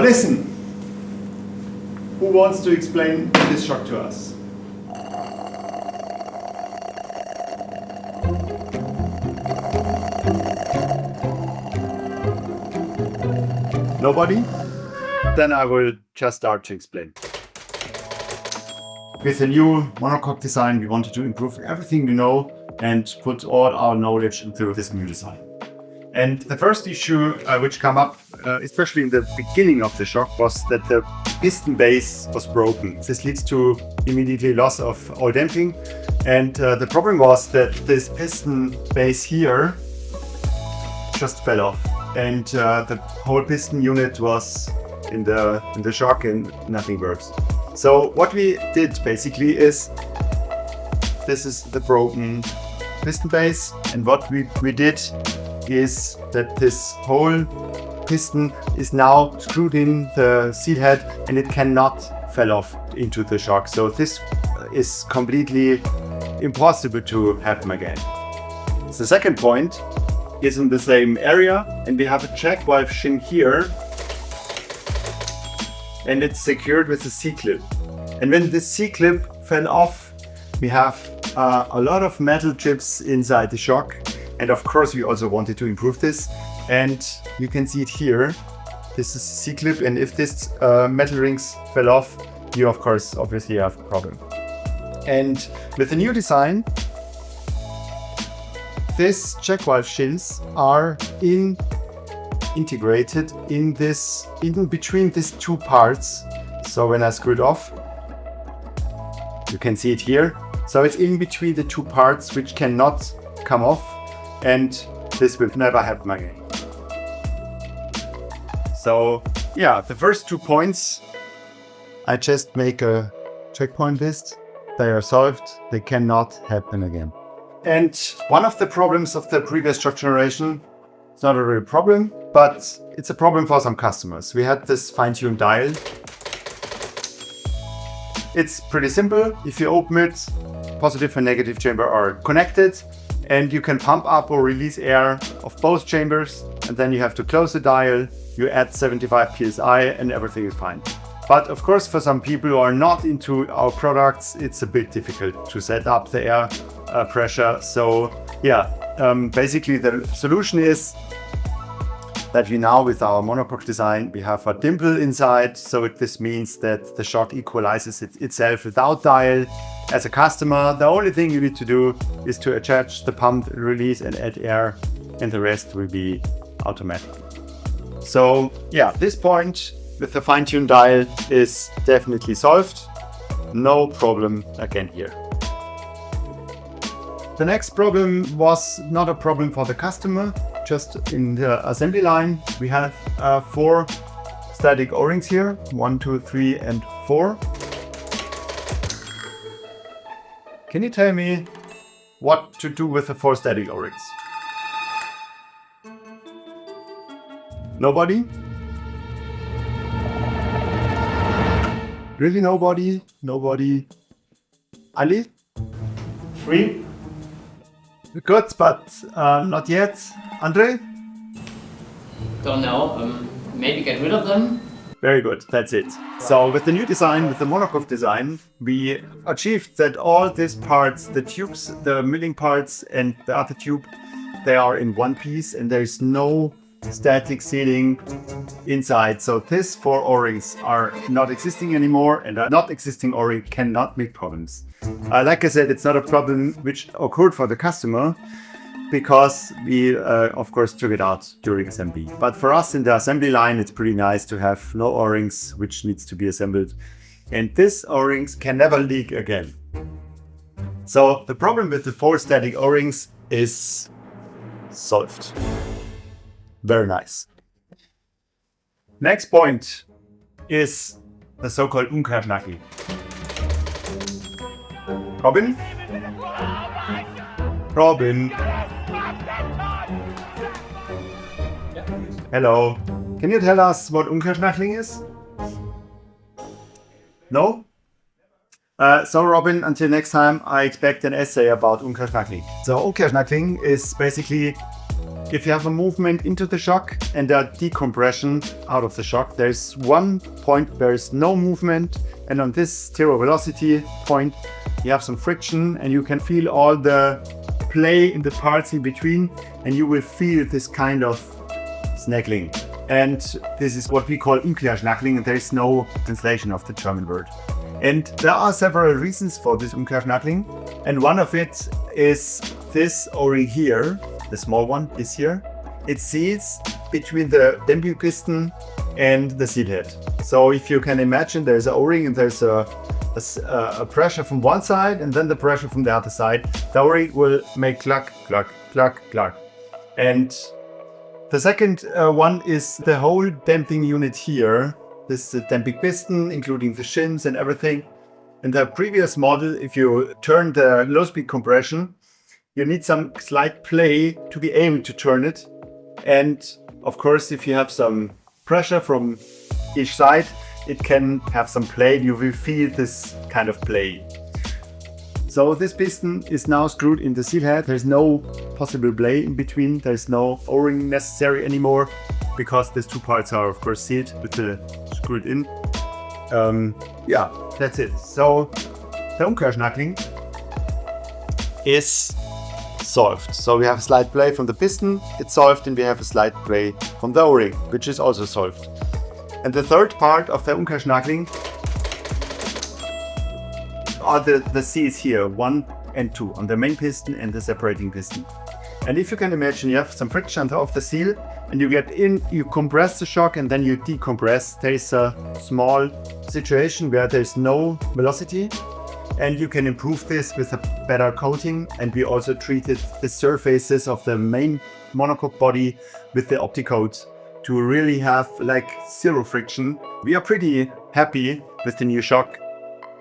listen, who wants to explain this shock to us? Nobody? Then I will just start to explain. With the new monocoque design, we wanted to improve everything we know and put all our knowledge into this new design. And the first issue which came up, especially in the beginning of the shock, was that the piston base was broken. This leads to immediately loss of oil damping. And the problem was that this piston base here just fell off. And the whole piston unit was in the shock and nothing works. So what we did basically is, this is the broken piston base, and what we did is that this whole piston is now screwed in the seal head and it cannot fall off into the shock. So this is completely impossible to happen again. The second point is in the same area, and we have a check valve shin here, and it's secured with a C-clip. And when this C-clip fell off, we have a lot of metal chips inside the shock. And of course, we also wanted to improve this. And you can see it here. This is a C-clip, and if this metal rings fell off, you of course obviously have a problem. And with the new design, these check valve shins are integrated in between these two parts. So when I screw it off, you can see it here. So it's in between the two parts which cannot come off, and this will never happen again. So yeah, the first 2 points, I just make a checkpoint list. They are solved. They cannot happen again. And one of the problems of the previous shock generation, it's not a real problem, but it's a problem for some customers. We had this fine-tuned dial. It's pretty simple. If you open it, positive and negative chamber are connected, and you can pump up or release air of both chambers, and then you have to close the dial, you add 75 psi, and everything is fine. But of course, for some people who are not into our products, it's a bit difficult to set up the air pressure. So yeah, basically the solution is that we now, with our monocoque design, we have a dimple inside. So this means that the shock equalizes itself without dial. As a customer, the only thing you need to do is to attach the pump, release, and add air, and the rest will be automatic. So yeah, this point with the fine-tuned dial is definitely solved. No problem again here. The next problem was not a problem for the customer. Just in the assembly line, we have 4 static O-rings here, 1, 2, 3, and 4. Can you tell me what to do with the 4 static O-rings? Nobody? Really nobody? Nobody? Ali? 3? Good, but not yet. Andre? Don't know. Maybe get rid of them? Very good, that's it. So with the new design, with the monocoque design, we achieved that all these parts, the tubes, the milling parts and the other tube, they are in one piece, and there is no static sealing inside. So these 4 O-rings are not existing anymore, and a not existing O-ring cannot make problems. Like I said, it's not a problem which occurred for the customer, because we of course took it out during assembly. But for us in the assembly line, it's pretty nice to have no O-rings which needs to be assembled. And these O-rings can never leak again. So the problem with the 4 static O-rings is solved. Very nice. Next point is the so-called Umkehrknacki. Robin? Robin? Hello. Can you tell us what Umkehrknacking is? No? So Robin, until next time, I expect an essay about Umkehrknacking. So Umkehrknacking is basically If you have a movement into the shock and a decompression out of the shock, there's one point where is no movement, and on this zero velocity point you have some friction and you can feel all the play in the parts in between, and you will feel this kind of snagging. And this is what we call Umkehrschnackeln, and there is no translation of the German word. And there are several reasons for this Umkehrschnackeln, and one of it is this O-ring here, the small one is here. It seals between the damping piston and the seal head. So if you can imagine, there's an O-ring and there's a pressure from one side and then the pressure from the other side. The O-ring will make cluck, cluck, cluck, cluck. And the second one is the whole damping unit here. This is the damping piston, including the shims and everything. In the previous model, if you turn the low speed compression, you need some slight play to be able to turn it. And of course, if you have some pressure from each side, it can have some play. You will feel this kind of play. So this piston is now screwed in the seal head. There's no possible play in between. There's no O-ring necessary anymore because these two parts are of course sealed with the screwed in. Yeah, that's it. So the Umkehrschnackeln is solved. So we have a slight play from the piston, it's solved, and we have a slight play from the O-ring, which is also solved. And the third part of the Umkehrschnackeln are the seals here, 1 and 2, on the main piston and the separating piston. And if you can imagine, you have some friction on top of the seal, and you get in, you compress the shock and then you decompress. There is a small situation where there's no velocity, and you can improve this with a better coating. And we also treated the surfaces of the main monocoque body with the OptiCoat to really have like zero friction. We are pretty happy with the new shock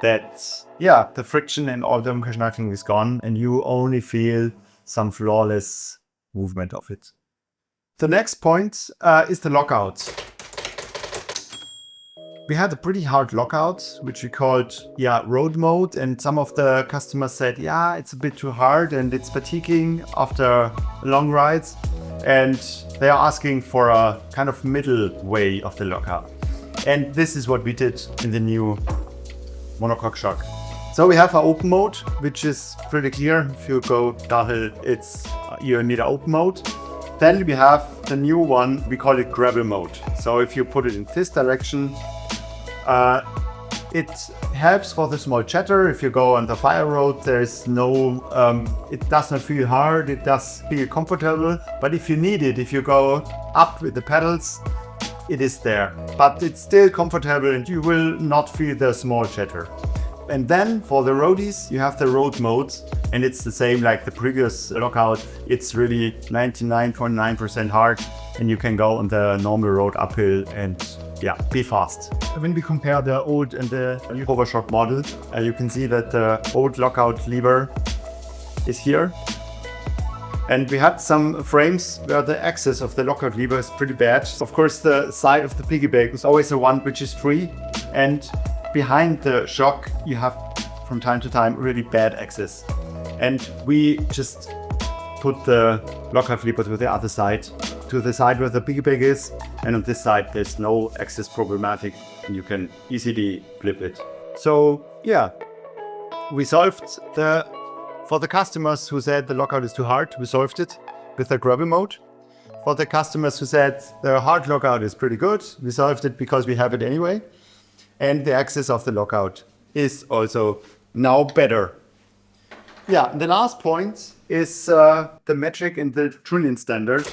that, yeah, the friction and all the Umkehrschnackeln is gone and you only feel some flawless movement of it. The next point is the lockout. We had a pretty hard lockout, which we called, road mode. And some of the customers said, it's a bit too hard and it's fatiguing after long rides. And they are asking for a kind of middle way of the lockout. And this is what we did in the new monocoque shock. So we have an open mode, which is pretty clear. If you go downhill, you need an open mode. Then we have the new one, we call it gravel mode. So if you put it in this direction, it helps for the small chatter. If you go on the fire road, there's no, it does not feel hard, it does feel comfortable. But if you need it, if you go up with the pedals, it is there. But it's still comfortable and you will not feel the small chatter. And then for the roadies, you have the road mode, and it's the same like the previous lockout. It's really 99.9% hard, and you can go on the normal road uphill and be fast. When we compare the old and the new Hovershock model, you can see that the old lockout lever is here. And we had some frames where the axis of the lockout lever is pretty bad. Of course, the side of the piggyback is always the one which is free, and behind the shock you have from time to time really bad axis. And we just put the lockout lever to the other side, to the side where the piggyback is, and on this side there's no axis problematic and you can easily flip it. So we solved for the customers who said the lockout is too hard, we solved it with the gravel mode. For the customers who said the hard lockout is pretty good, we solved it because we have it anyway. And the axis of the lockout is also now better. And the last point is the metric in the Trunnion standard.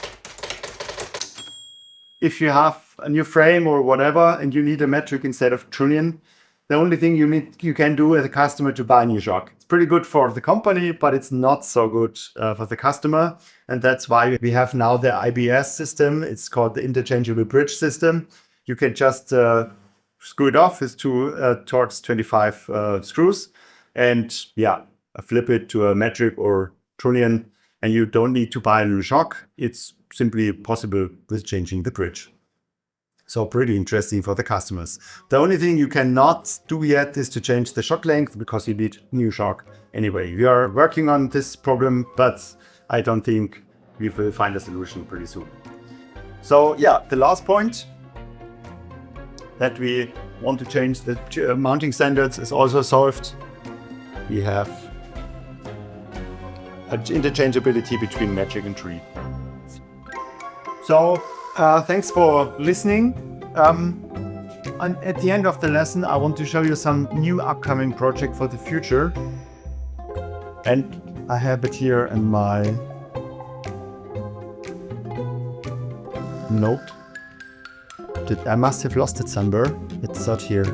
If you have a new frame or whatever and you need a metric instead of Trunnion, the only thing you can do as a customer to buy a new shock. It's pretty good for the company, but it's not so good for the customer. And that's why we have now the IBS system. It's called the interchangeable bridge system. You can just screw it off with two Torx 25 screws and flip it to a metric or Trunnion, and you don't need to buy a new shock. It's simply possible with changing the bridge. So pretty interesting for the customers. The only thing you cannot do yet is to change the shock length because you need new shock anyway. We are working on this problem, but I don't think we will find a solution pretty soon. So yeah, the last point that we want to change the mounting standards is also solved. We have interchangeability between Magic and Tree. So thanks for listening. And at the end of the lesson, I want to show you some new upcoming project for the future. And I have it here in my note. I must have lost it somewhere. It's not here.